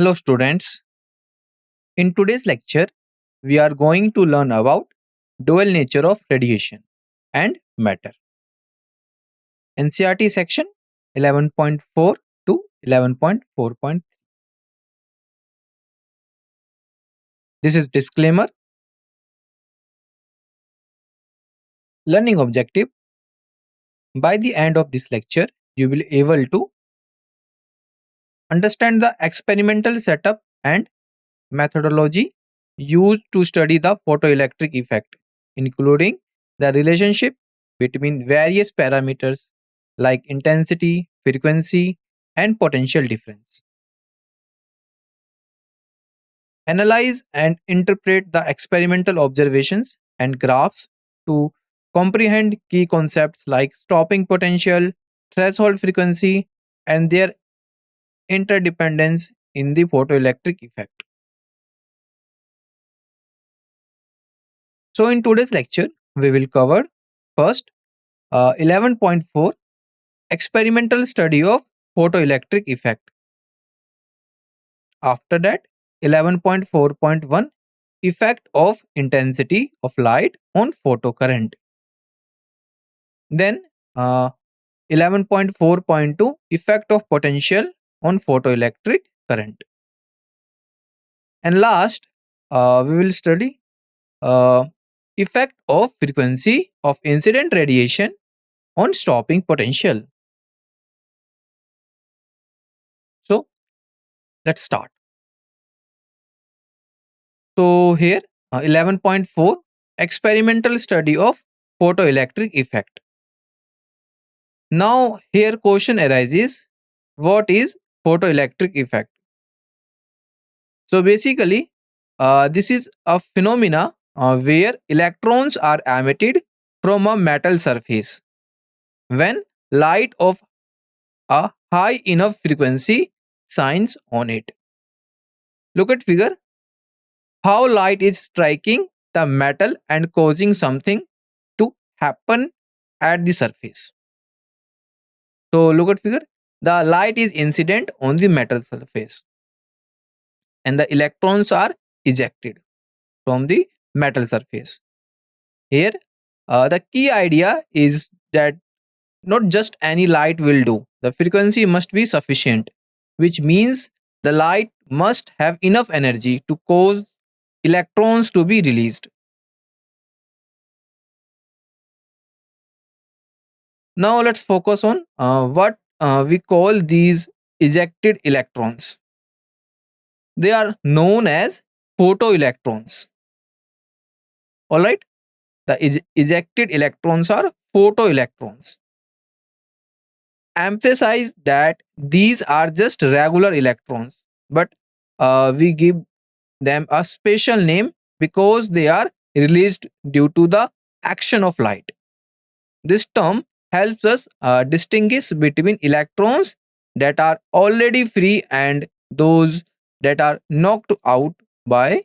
Hello, students. In today's lecture, we are going to learn about dual nature of radiation and matter. NCRT section 11.4 to 11.4. This is disclaimer. Learning objective. By the end of this lecture, you will be able to understand the experimental setup and methodology used to study the photoelectric effect, including the relationship between various parameters like intensity, frequency, and potential difference. Analyze and interpret the experimental observations and graphs to comprehend key concepts like stopping potential, threshold frequency, and their interdependence in the photoelectric effect. So, in today's lecture, we will cover first 11.4 experimental study of photoelectric effect. After that, 11.4.1 effect of intensity of light on photocurrent. Then 11.4.2 effect of potential on photoelectric current. And last, we will study effect of frequency of incident radiation on stopping potential. So let's start. So here 11.4 experimental study of photoelectric effect. Now here question arises, what is photoelectric effect? So basically this is a phenomena where electrons are emitted from a metal surface when light of a high enough frequency shines on it. Look at figure, how light is striking the metal and causing something to happen at the surface. So look at figure, the light is incident on the metal surface and the electrons are ejected from the metal surface. Here the key idea is that not just any light will do, the frequency must be sufficient, which means the light must have enough energy to cause electrons to be released. Now let's focus on what we call these ejected electrons. They are known as photoelectrons. Alright, the ejected electrons are photoelectrons. Emphasize that these are just regular electrons, but we give them a special name because they are released due to the action of light. This term helps us distinguish between electrons that are already free and those that are knocked out by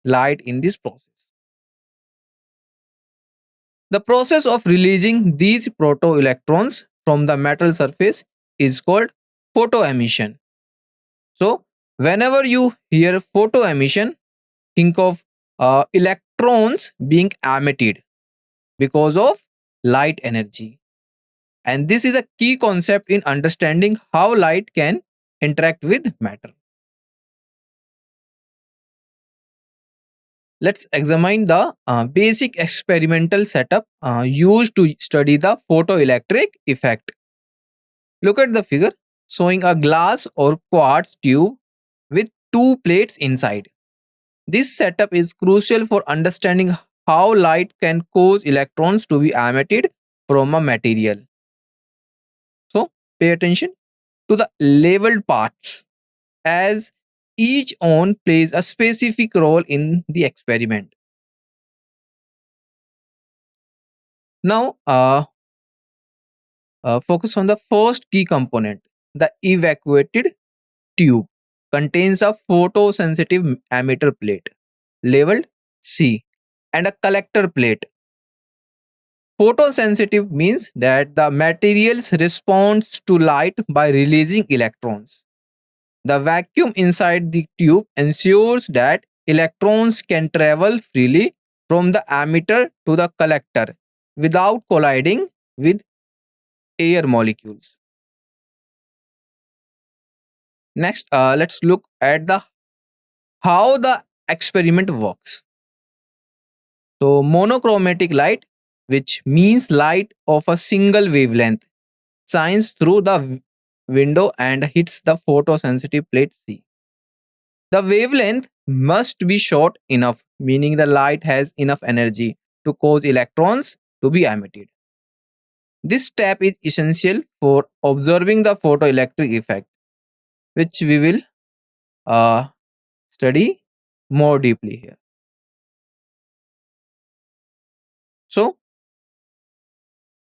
light in this process. The process of releasing these protoelectrons from the metal surface is called photoemission. So, whenever you hear photoemission, think of electrons being emitted because of light energy. And this is a key concept in understanding how light can interact with matter. Let's examine the basic experimental setup used to study the photoelectric effect. Look at the figure showing a glass or quartz tube with two plates inside. This setup is crucial for understanding how light can cause electrons to be emitted from a material. So, pay attention to the labeled parts as each one plays a specific role in the experiment. Now, focus on the first key component. The evacuated tube contains a photosensitive emitter plate labeled C and a collector plate. Photosensitive means that the materials responds to light by releasing electrons. The vacuum inside the tube ensures that electrons can travel freely from the emitter to the collector without colliding with air molecules. Next, let's look at the how the experiment works. So, monochromatic light, which means light of a single wavelength, shines through the window and hits the photosensitive plate C. The wavelength must be short enough, meaning the light has enough energy to cause electrons to be emitted. This step is essential for observing the photoelectric effect, which we will uh, study more deeply here. So,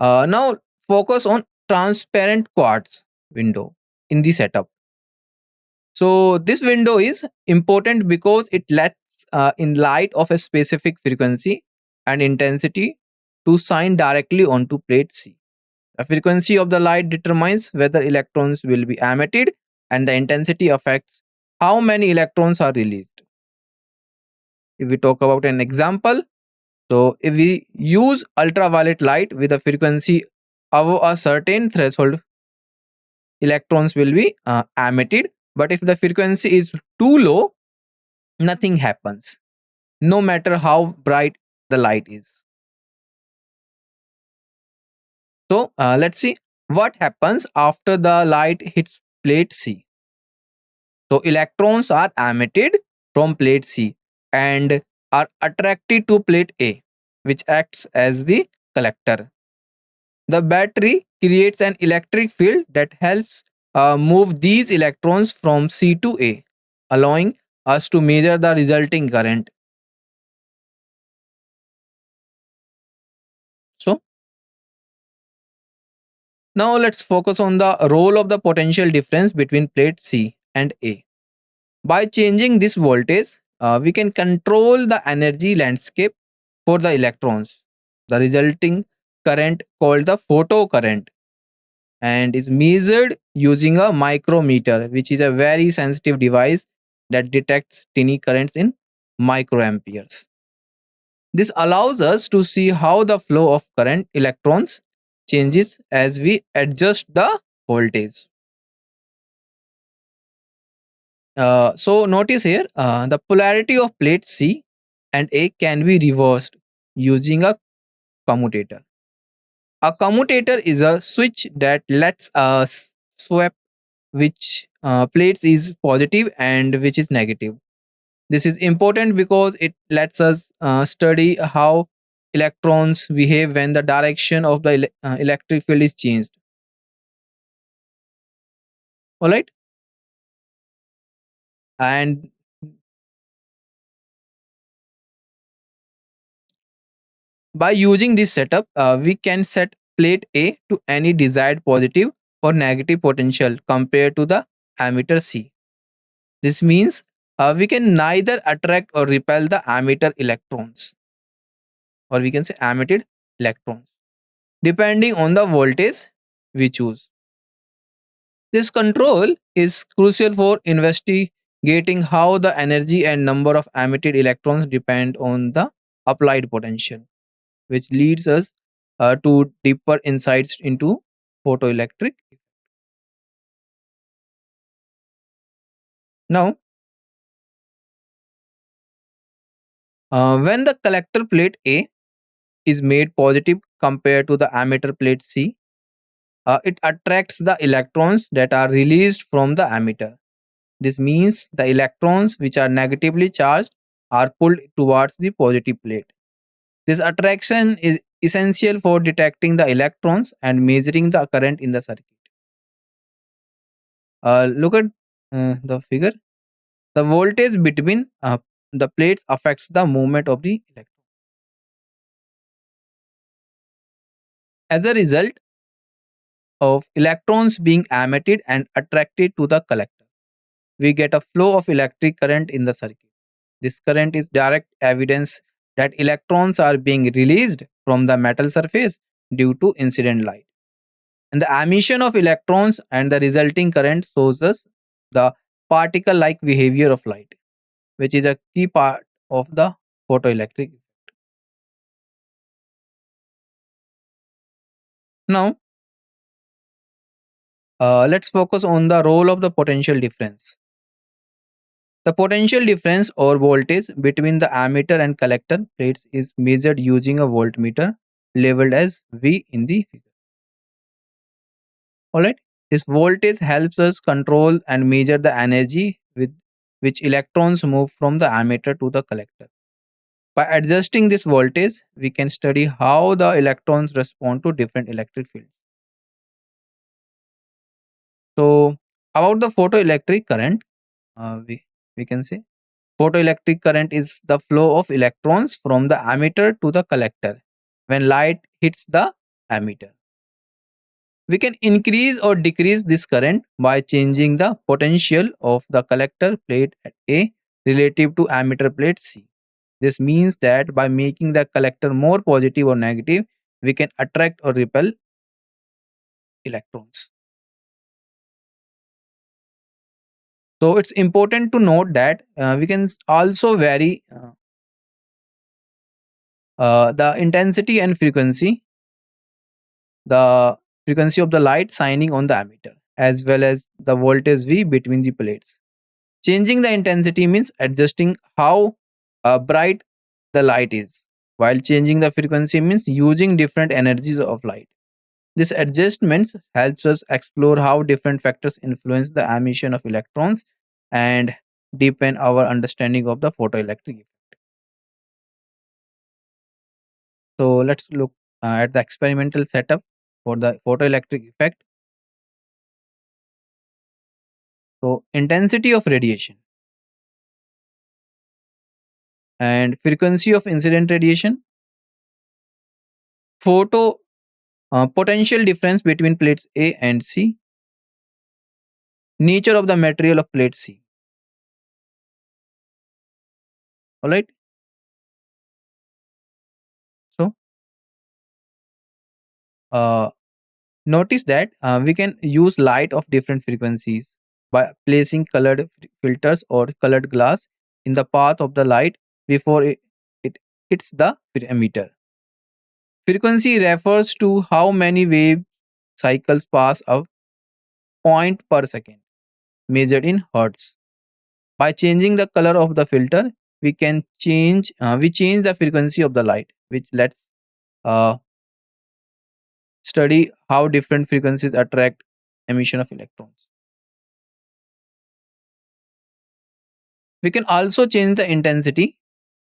now focus on transparent quartz window in the setup. So this window is important because it lets in light of a specific frequency and intensity to shine directly onto plate C. The frequency of the light determines whether electrons will be emitted, and the intensity affects how many electrons are released. If we talk about an example, so if we use ultraviolet light with a frequency above a certain threshold, electrons will be emitted. But if the frequency is too low, nothing happens, no matter how bright the light is. So let's see what happens after the light hits plate C. So electrons are emitted from plate C and are attracted to plate A, which acts as the collector. The battery creates an electric field that helps move these electrons from C to A, allowing us to measure the resulting current. So now let's focus on the role of the potential difference between plate C and A. By changing this voltage, we can control the energy landscape for the electrons. The resulting current, called the photocurrent, and is measured using a micrometer, which is a very sensitive device that detects tiny currents in microamperes. This allows us to see how the flow of current electrons changes as we adjust the voltage. So notice here the polarity of plate C and A can be reversed using a commutator. A commutator is a switch that lets us swap which plates is positive and which is negative. This is important because it lets us study how electrons behave when the direction of the electric field is changed. All right, and by using this setup, we can set plate A to any desired positive or negative potential compared to the emitter C. This means we can neither attract or repel the emitter electrons, or we can say emitted electrons, depending on the voltage we choose. This control is crucial for investigating how the energy and number of emitted electrons depend on the applied potential, which leads us to deeper insights into photoelectric. Now, when the collector plate A is made positive compared to the emitter plate C, it attracts the electrons that are released from the emitter. This means the electrons which are negatively charged are pulled towards the positive plate. This attraction is essential for detecting the electrons and measuring the current in the circuit. Look at the figure. The voltage between the plates affects the movement of the electron. As a result of electrons being emitted and attracted to the collector, we get a flow of electric current in the circuit. This current is direct evidence that electrons are being released from the metal surface due to incident light. And the emission of electrons and the resulting current shows us the particle like behavior of light, which is a key part of the photoelectric. Now, let's focus on the role of the potential difference. The potential difference or voltage between the ammeter and collector plates is measured using a voltmeter labeled as V in the figure. Alright, this voltage helps us control and measure the energy with which electrons move from the ammeter to the collector. By adjusting this voltage, we can study how the electrons respond to different electric fields. So, about the photoelectric current, we can say photoelectric current is the flow of electrons from the emitter to the collector when light hits the emitter. We can increase or decrease this current by changing the potential of the collector plate at A relative to emitter plate C. This means that by making the collector more positive or negative, we can attract or repel electrons. So it's important to note that we can also vary the intensity and the frequency of the light shining on the emitter, as well as the voltage V between the plates. Changing the intensity means adjusting how bright the light is, while changing the frequency means using different energies of light. This adjustment helps us explore how different factors influence the emission of electrons and deepen our understanding of the photoelectric effect. So let's look at the experimental setup for the photoelectric effect. So intensity of radiation and frequency of incident radiation, photo potential difference between plates A and C, nature of the material of plate C. All right. So uh, notice that we can use light of different frequencies by placing colored filters or colored glass in the path of the light before it hits the emitter. Frequency refers to how many wave cycles pass a point per second, measured in hertz. By changing the color of the filter, we change the frequency of the light, which lets uh, study how different frequencies attract emission of electrons. We can also change the intensity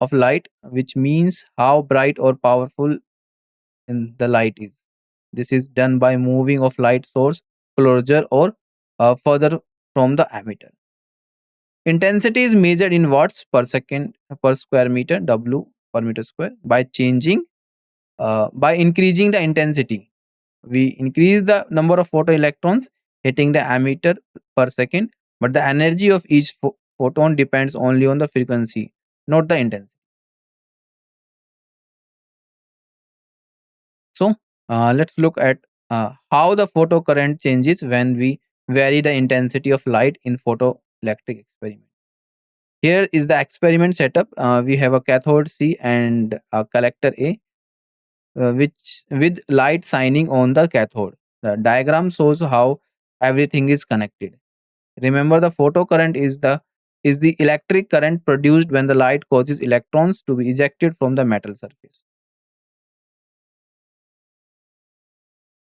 of light, which means how bright or powerful the light is. This is done by moving of light source closer or further from the emitter. Intensity is measured in watts per second per square meter, W per meter square. By increasing the intensity, we increase the number of photoelectrons hitting the emitter per second, but the energy of each photon depends only on the frequency, not the intensity. So let's look at how the photocurrent changes when we vary the intensity of light in photoelectric experiment. Here is the experiment setup. We have a cathode C and a collector A, which with light shining on the cathode. The diagram shows how everything is connected. Remember, the photocurrent is the electric current produced when the light causes electrons to be ejected from the metal surface.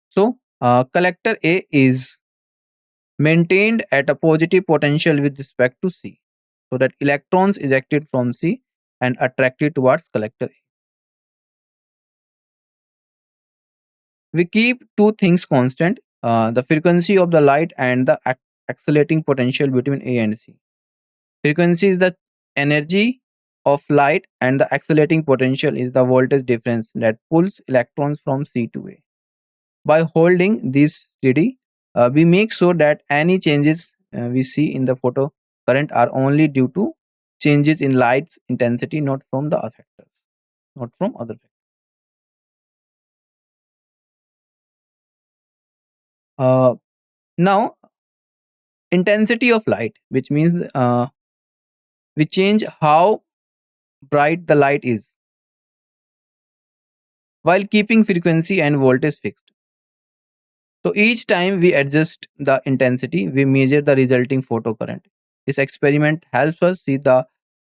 So, collector A is maintained at a positive potential with respect to C, so that electrons ejected from C and attracted towards collector A. We keep two things constant, the frequency of the light and the accelerating potential between A and C. Frequency is the energy of light, and the accelerating potential is the voltage difference that pulls electrons from C to A. By holding this steady, we make sure that any changes we see in the photo current are only due to changes in light's intensity, not from the factors, not from other factors. Uh, Now, intensity of light, which means we change how bright the light is while keeping frequency and voltage fixed. So each time we adjust the intensity, we measure the resulting photocurrent. This experiment helps us see the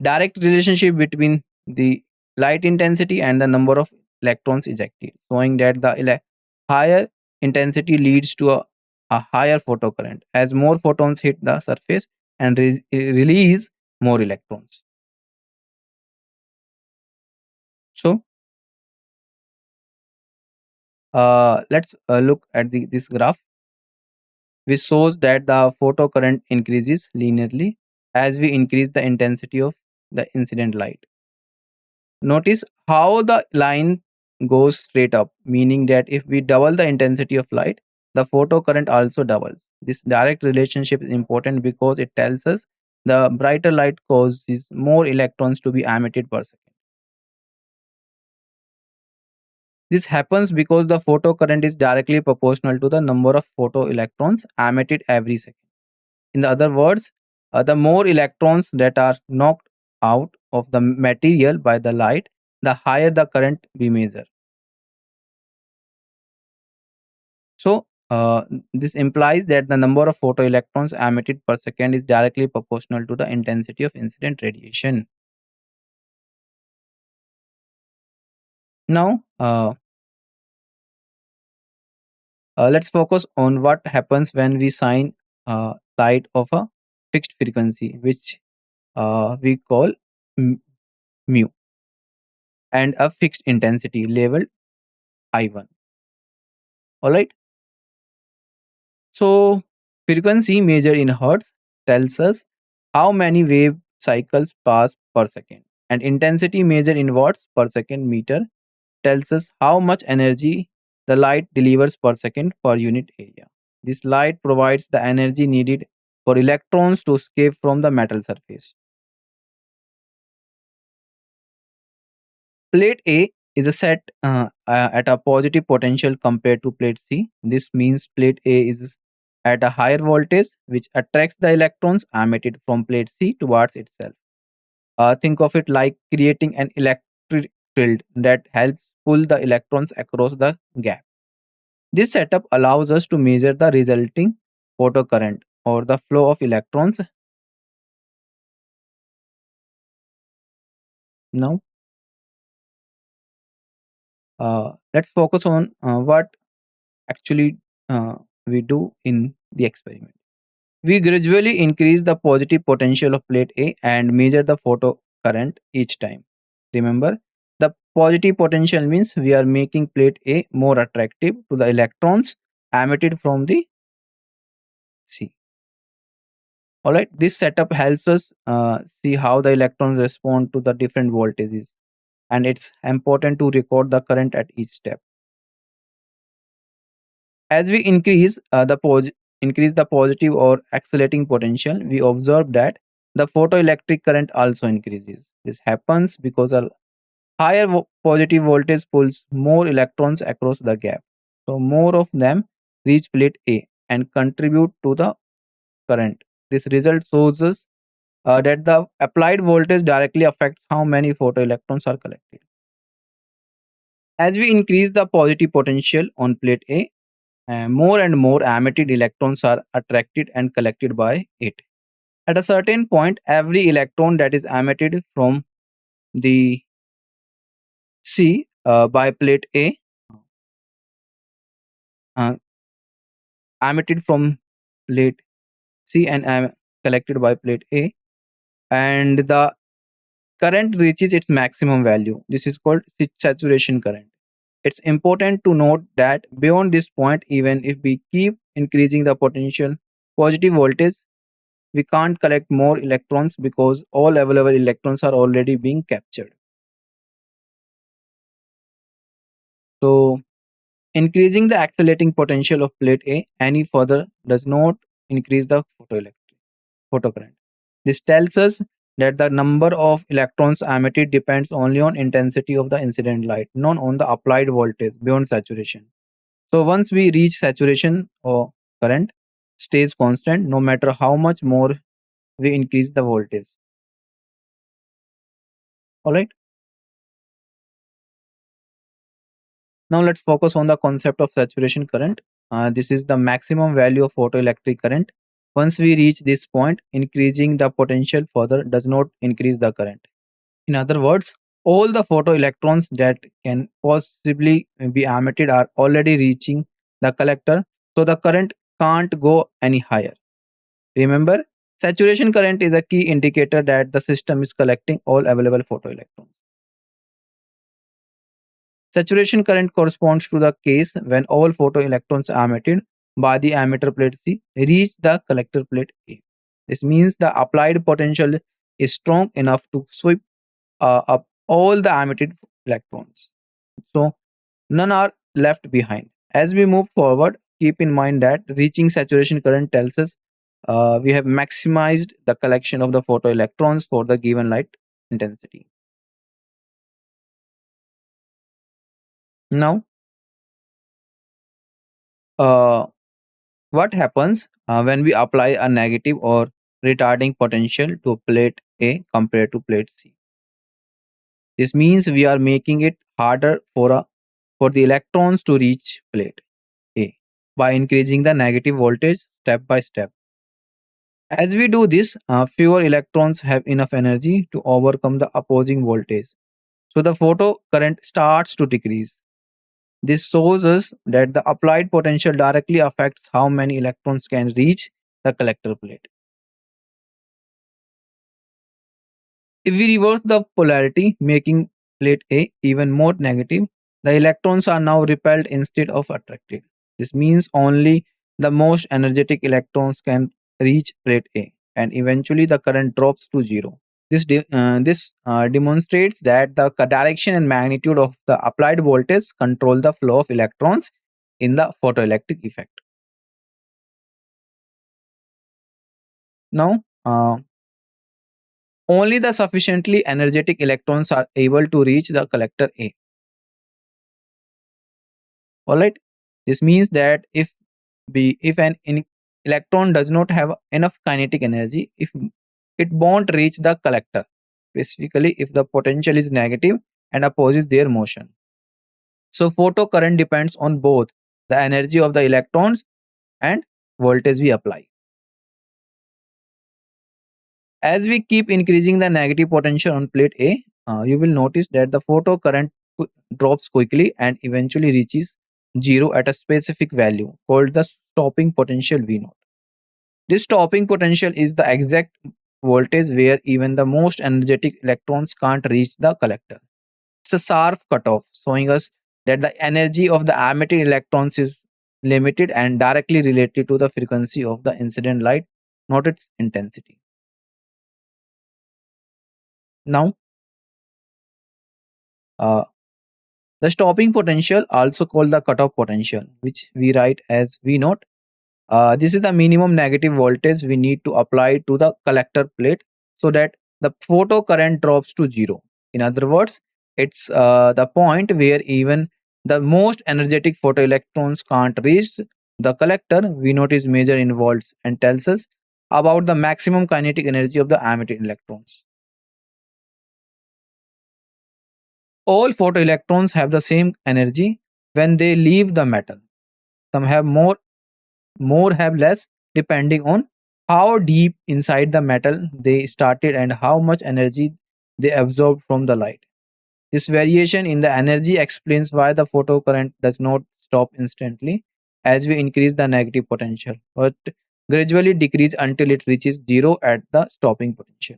direct relationship between the light intensity and the number of electrons ejected, showing that the higher intensity leads to a higher photocurrent as more photons hit the surface and release more electrons. So let's look at this graph, which shows that the photocurrent increases linearly as we increase the intensity of the incident light. Notice how the line goes straight up, meaning that if we double the intensity of light, the photocurrent also doubles. This direct relationship is important because it tells us the brighter light causes more electrons to be emitted per second. This happens because the photocurrent is directly proportional to the number of photoelectrons emitted every second. In the other words, the more electrons that are knocked out of the material by the light, the higher the current we measure. So, this implies that the number of photoelectrons emitted per second is directly proportional to the intensity of incident radiation. Now, let's focus on what happens when we shine light of a fixed frequency, which we call mu, and a fixed intensity labeled I1. All right. So, frequency measured in hertz tells us how many wave cycles pass per second, and intensity measured in watts per second meter tells us how much energy the light delivers per second per unit area. This light provides the energy needed for electrons to escape from the metal surface. Plate A is a set at a positive potential compared to plate C. This means plate A is at a higher voltage, which attracts the electrons emitted from plate C towards itself. Think of it like creating an electric field that helps pull the electrons across the gap. This setup allows us to measure the resulting photocurrent or the flow of electrons. Now, let's focus on what actually we do in the experiment. We gradually increase the positive potential of plate A and measure the photocurrent each time. Remember, the positive potential means we are making plate A more attractive to the electrons emitted from the C. Alright, this setup helps us see how the electrons respond to the different voltages, and it's important to record the current at each step. As we increase the positive or accelerating potential, we observe that the photoelectric current also increases. This happens because a higher positive voltage pulls more electrons across the gap. So more of them reach plate A and contribute to the current. This result shows us that the applied voltage directly affects how many photoelectrons are collected. As we increase the positive potential on plate A, more and more emitted electrons are attracted and collected by it. At a certain point, every electron that is emitted from the C by plate A, uh, emitted from plate C and collected by plate A, and the current reaches its maximum value. This is called saturation current. It's important to note that beyond this point, even if we keep increasing the potential positive voltage, we can't collect more electrons because all available electrons are already being captured. So, increasing the accelerating potential of plate A any further does not increase the photocurrent. This tells us that the number of electrons emitted depends only on intensity of the incident light, not on the applied voltage beyond saturation. So once we reach saturation or current, stays constant no matter how much more we increase the voltage. All right. Now let's focus on the concept of saturation current. This is the maximum value of photoelectric current. Once we reach this point, increasing the potential further does not increase the current. In other words, all the photoelectrons that can possibly be emitted are already reaching the collector, so the current can't go any higher. Remember, saturation current is a key indicator that the system is collecting all available photoelectrons. Saturation current corresponds to the case when all photoelectrons emitted by the emitter plate C reach the collector plate A. This means the applied potential is strong enough to sweep up all the emitted electrons. So none are left behind. As we move forward, keep in mind that reaching saturation current tells us we have maximized the collection of the photoelectrons for the given light intensity. Now, uh, what happens when we apply a negative or retarding potential to plate A compared to plate C? This means we are making it harder for the electrons to reach plate A by increasing the negative voltage step by step. As we do this, fewer electrons have enough energy to overcome the opposing voltage. So the photo current starts to decrease. This shows us that the applied potential directly affects how many electrons can reach the collector plate. If we reverse the polarity, making plate A even more negative, the electrons are now repelled instead of attracted. This means only the most energetic electrons can reach plate A, and eventually the current drops to zero. This demonstrates that the direction and magnitude of the applied voltage control the flow of electrons in the photoelectric effect. Now, only the sufficiently energetic electrons are able to reach the collector A. All right. This means that if an electron does not have enough kinetic energy, if it won't reach the collector, specifically if the potential is negative and opposes their motion. So photocurrent depends on both the energy of the electrons and voltage we apply. As we keep increasing the negative potential on plate A, you will notice that the photocurrent drops quickly and eventually reaches zero at a specific value called the stopping potential V0. This stopping potential is the exact voltage where even the most energetic electrons can't reach the collector. It's a sharp cutoff showing us that the energy of the emitted electrons is limited and directly related to the frequency of the incident light, not its intensity. Now, uh, the stopping potential, also called the cutoff potential, which we write as V naught. This is the minimum negative voltage we need to apply to the collector plate so that the photo current drops to zero. In other words, it's the point where even the most energetic photoelectrons can't reach the collector. V naught is measured in volts and tells us about the maximum kinetic energy of the emitted electrons. All photoelectrons have the same energy when they leave the metal. Some have more have less, depending on how deep inside the metal they started and how much energy they absorbed from the light. This variation in the energy explains why the photocurrent does not stop instantly as we increase the negative potential, but gradually decrease until it reaches zero at the stopping potential.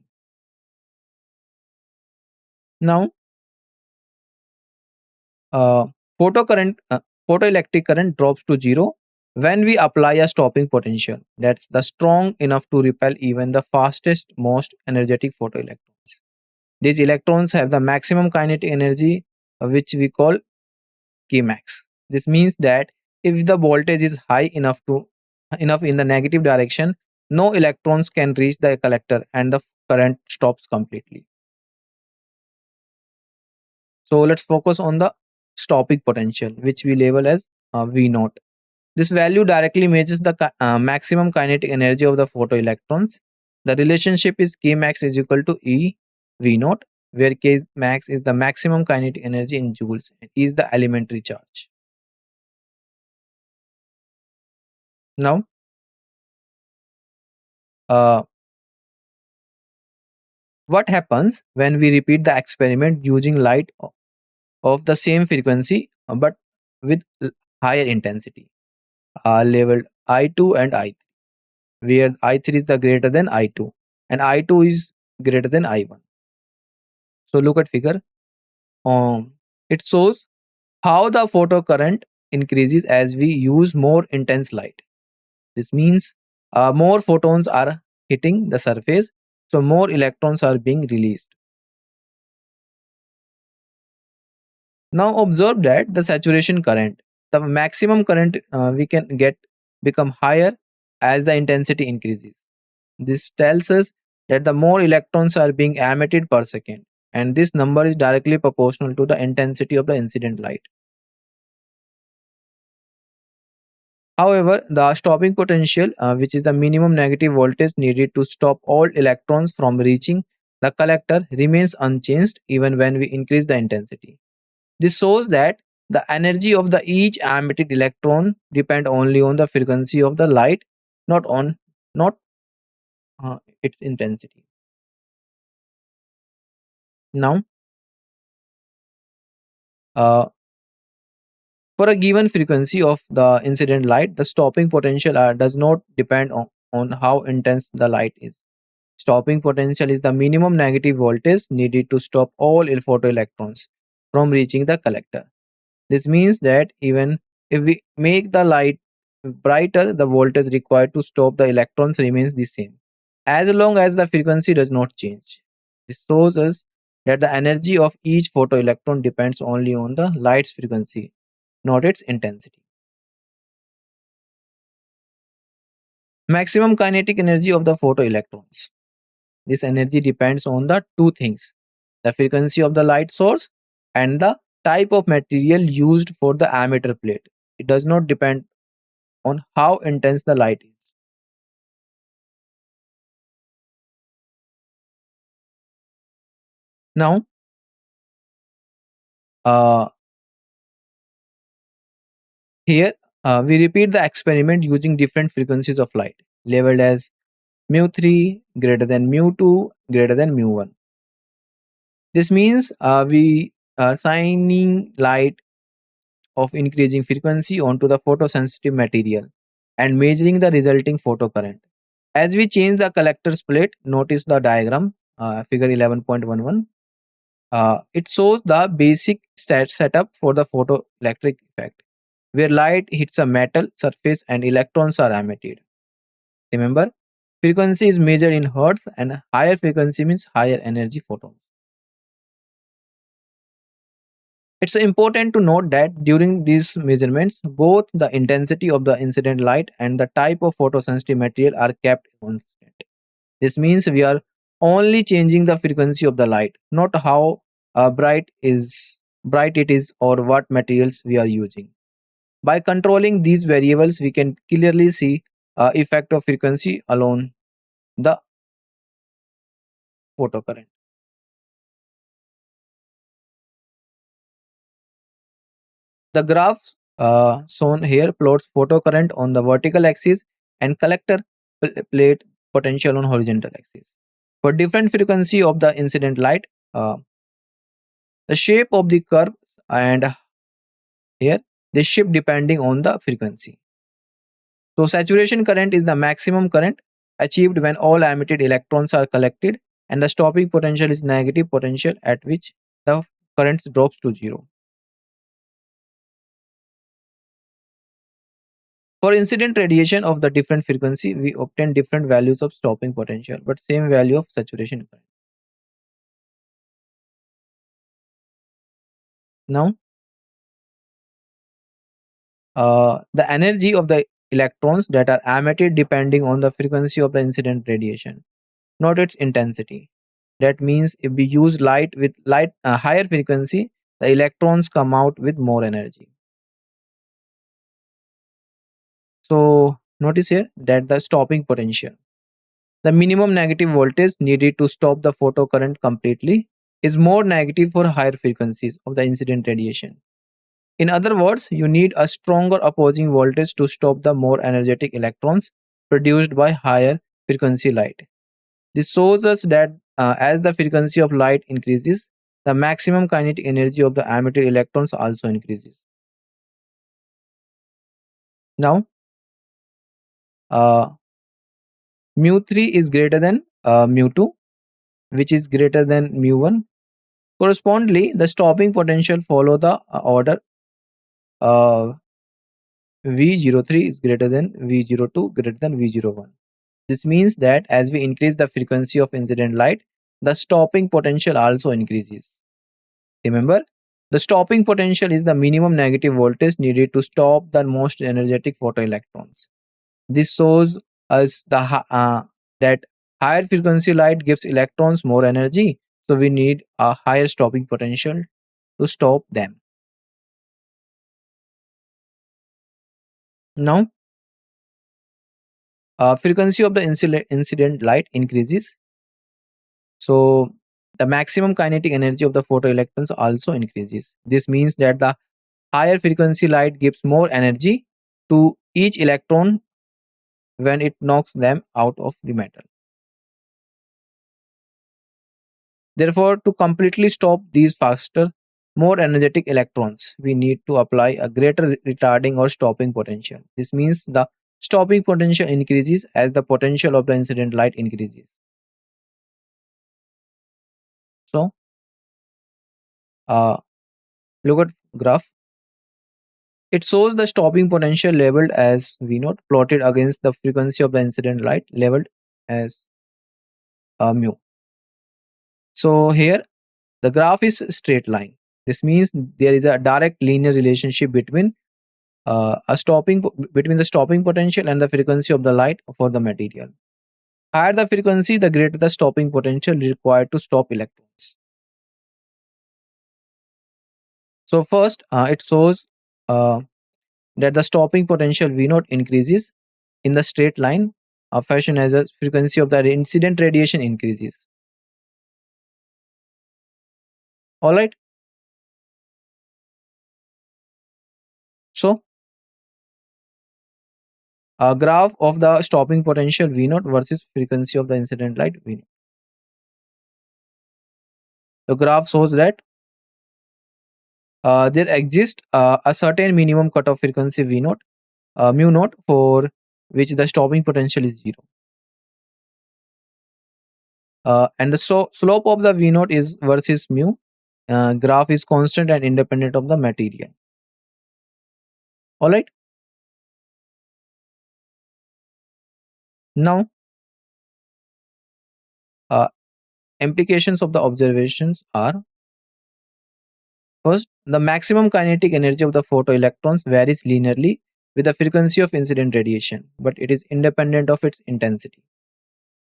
Now, uh, photocurrent, photoelectric current drops to zero when we apply a stopping potential that's the strong enough to repel even the fastest, most energetic photoelectrons. These electrons have the maximum kinetic energy, which we call Kmax. This means that if the voltage is high enough in the negative direction, no electrons can reach the collector and the current stops completely. So let's focus on the stopping potential, which we label as V naught. This value directly measures the maximum kinetic energy of the photoelectrons. The relationship is K max is equal to E V naught, where K max is the maximum kinetic energy in joules and E is the elementary charge. Now, uh, what happens when we repeat the experiment using light of the same frequency but with higher intensity, labeled I2 and I3, where I3 is the greater than I2 and I2 is greater than I1. So look at figure. It shows how the photocurrent increases as we use more intense light. This means more photons are hitting the surface, so more electrons are being released. Now observe that the saturation current, the maximum current we can get become higher as the intensity increases. This tells us that the more electrons are being emitted per second, and this number is directly proportional to the intensity of the incident light. However, the stopping potential, which is the minimum negative voltage needed to stop all electrons from reaching the collector, remains unchanged even when we increase the intensity. This shows that the energy of the each emitted electron depend only on the frequency of the light, not its intensity. Now, uh, for a given frequency of the incident light, the stopping potential does not depend on how intense the light is. Stopping potential is the minimum negative voltage needed to stop all photoelectrons from reaching the collector. This means that even if we make the light brighter, the voltage required to stop the electrons remains the same, as long as the frequency does not change. This shows us that the energy of each photoelectron depends only on the light's frequency, not its intensity. Maximum kinetic energy of the photoelectrons. This energy depends on the two things: the frequency of the light source and the type of material used for the emitter plate. It does not depend on how intense the light is. Now, uh, here we repeat the experiment using different frequencies of light, labeled as mu3 greater than mu2 greater than mu1. This means we are shining light of increasing frequency onto the photosensitive material and measuring the resulting photocurrent. As we change the collector's plate, notice the diagram, figure 11.11. It shows the basic setup for the photoelectric effect, where light hits a metal surface and electrons are emitted. Remember, frequency is measured in hertz and higher frequency means higher energy photons. It's important to note that during these measurements, both the intensity of the incident light and the type of photosensitive material are kept constant. This means we are only changing the frequency of the light, not how bright it is or what materials we are using. By controlling these variables, we can clearly see effect of frequency alone the photocurrent. The graph shown here plots photocurrent on the vertical axis and collector plate potential on horizontal axis. For different frequency of the incident light, the shape of the curve and here they shift depending on the frequency. So saturation current is the maximum current achieved when all emitted electrons are collected, and the stopping potential is negative potential at which the current drops to zero. For incident radiation of the different frequency, we obtain different values of stopping potential, but same value of saturation current. Now, the energy of the electrons that are emitted depending on the frequency of the incident radiation, not its intensity. That means if we use light with higher frequency, the electrons come out with more energy. So notice here that the stopping potential, the minimum negative voltage needed to stop the photocurrent completely, is more negative for higher frequencies of the incident radiation. In other words, you need a stronger opposing voltage to stop the more energetic electrons produced by higher frequency light. This shows us that as the frequency of light increases, the maximum kinetic energy of the emitted electrons also increases. Now, uh, mu 3 is greater than mu 2, which is greater than mu 1. Correspondingly, the stopping potential follow the order uh, V03 is greater than V02 greater than V01. This means that as we increase the frequency of incident light, the stopping potential also increases. Remember, the stopping potential is the minimum negative voltage needed to stop the most energetic photoelectrons. This shows us that higher frequency light gives electrons more energy, so we need a higher stopping potential to stop them. Now, frequency of the incident light increases, so the maximum kinetic energy of the photoelectrons also increases. This means that the higher frequency light gives more energy to each electron when it knocks them out of the metal. Therefore, to completely stop these faster, more energetic electrons, we need to apply a greater retarding or stopping potential. This means the stopping potential increases as the potential of the incident light increases. So, uh, look at graph. It shows the stopping potential labeled as V naught plotted against the frequency of the incident light labeled as mu. So here the graph is straight line. This means there is a direct linear relationship between between the stopping potential and the frequency of the light for the material. Higher the frequency, the greater the stopping potential required to stop electrons. So first, it shows uh, that the stopping potential V naught increases in the straight line fashion as the frequency of the incident radiation increases. All right. So a graph of the stopping potential V naught versus frequency of the incident light V naught. The graph shows that there exists a certain minimum cutoff frequency V naught, mu naught, for which the stopping potential is zero. And the slope of the V naught is versus mu. Graph is constant and independent of the material. All right. Now, uh, implications of the observations are: first, the maximum kinetic energy of the photoelectrons varies linearly with the frequency of incident radiation, but it is independent of its intensity.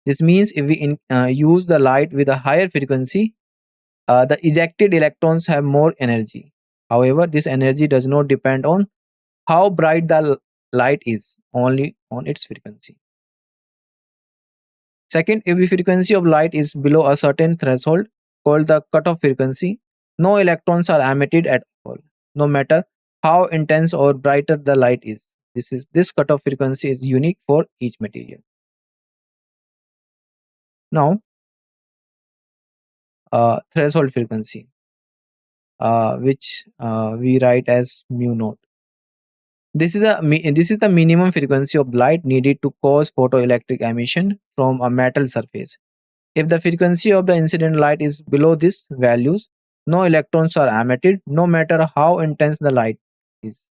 This means if we use the light with a higher frequency, the ejected electrons have more energy. However, this energy does not depend on how bright the light is, only on its frequency. Second, if the frequency of light is below a certain threshold called the cutoff frequency, no electrons are emitted at all, no matter how intense or brighter the light is. This cutoff frequency is unique for each material. Now, threshold frequency, which we write as mu naught. This is the minimum frequency of light needed to cause photoelectric emission from a metal surface. If the frequency of the incident light is below these values, no electrons are emitted, no matter how intense the light is.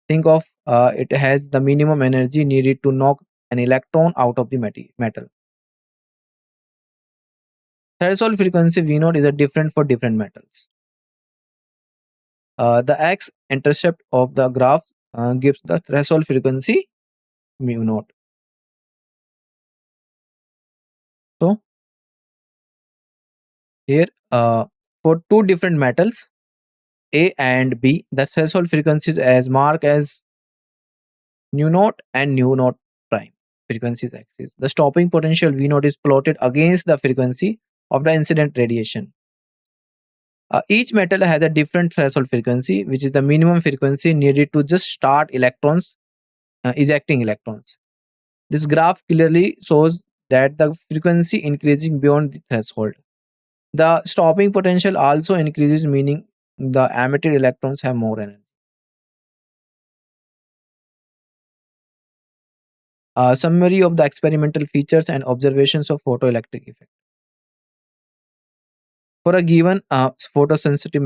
Think of it has the minimum energy needed to knock an electron out of the metal. Threshold frequency V naught is a different for different metals. The x-intercept of the graph gives the threshold frequency mu naught. So here, for two different metals A and B, the threshold frequencies as marked as nu naught and nu naught prime frequencies axis. The stopping potential V naught is plotted against the frequency of the incident radiation. Each metal has a different threshold frequency, which is the minimum frequency needed to just start electrons ejecting electrons. This graph clearly shows that the frequency increasing beyond the threshold. The stopping potential also increases, meaning the emitted electrons have more energy. A summary of the experimental features and observations of photoelectric effect. For a given photosensitive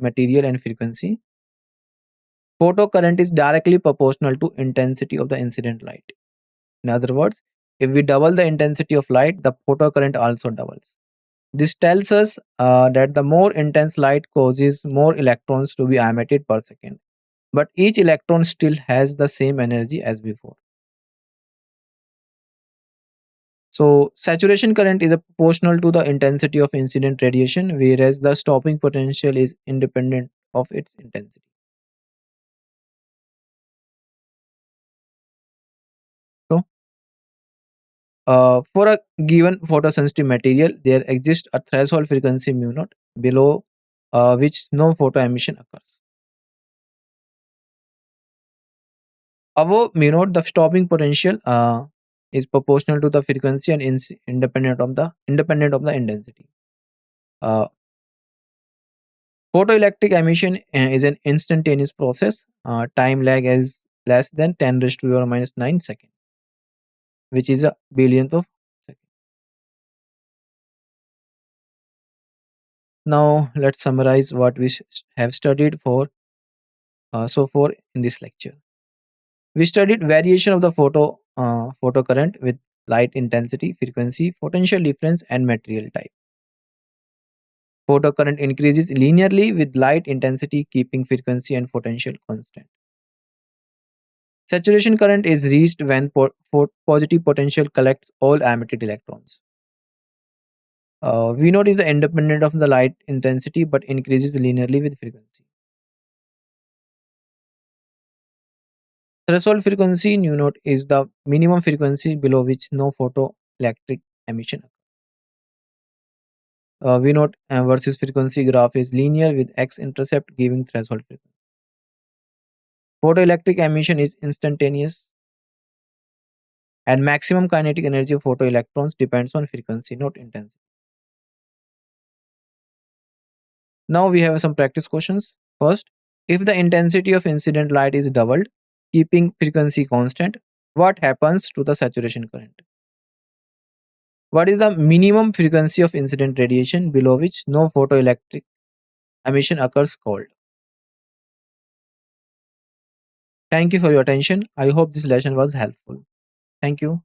material and frequency, photocurrent is directly proportional to intensity of the incident light. In other words, if we double the intensity of light, the photocurrent also doubles. This tells us that the more intense light causes more electrons to be emitted per second, but each electron still has the same energy as before. So, saturation current is proportional to the intensity of incident radiation, whereas the stopping potential is independent of its intensity. So, for a given photosensitive material, there exists a threshold frequency mu naught below which no photo emission occurs. Above mu naught, the stopping potential is proportional to the frequency and independent of the intensity. Uh, Photoelectric emission is an instantaneous process. Time lag is less than 10 raised to the minus 9 second, which is a billionth of second. Now let's summarize what we have studied for so far in this lecture. We studied variation of the photocurrent with light intensity, frequency, potential difference, and material type. Photocurrent increases linearly with light intensity, keeping frequency and potential constant. Saturation current is reached when positive potential collects all emitted electrons. V naught is the independent of the light intensity but increases linearly with frequency. Threshold frequency nu naught is the minimum frequency below which no photoelectric emission. V naught versus frequency graph is linear with x intercept giving threshold frequency. Photoelectric emission is instantaneous and maximum kinetic energy of photoelectrons depends on frequency, not intensity. Now we have some practice questions. First, if the intensity of incident light is doubled, keeping frequency constant, what happens to the saturation current? What is the minimum frequency of incident radiation below which no photoelectric emission occurs called? Thank you for your attention. I hope this lesson was helpful. Thank you.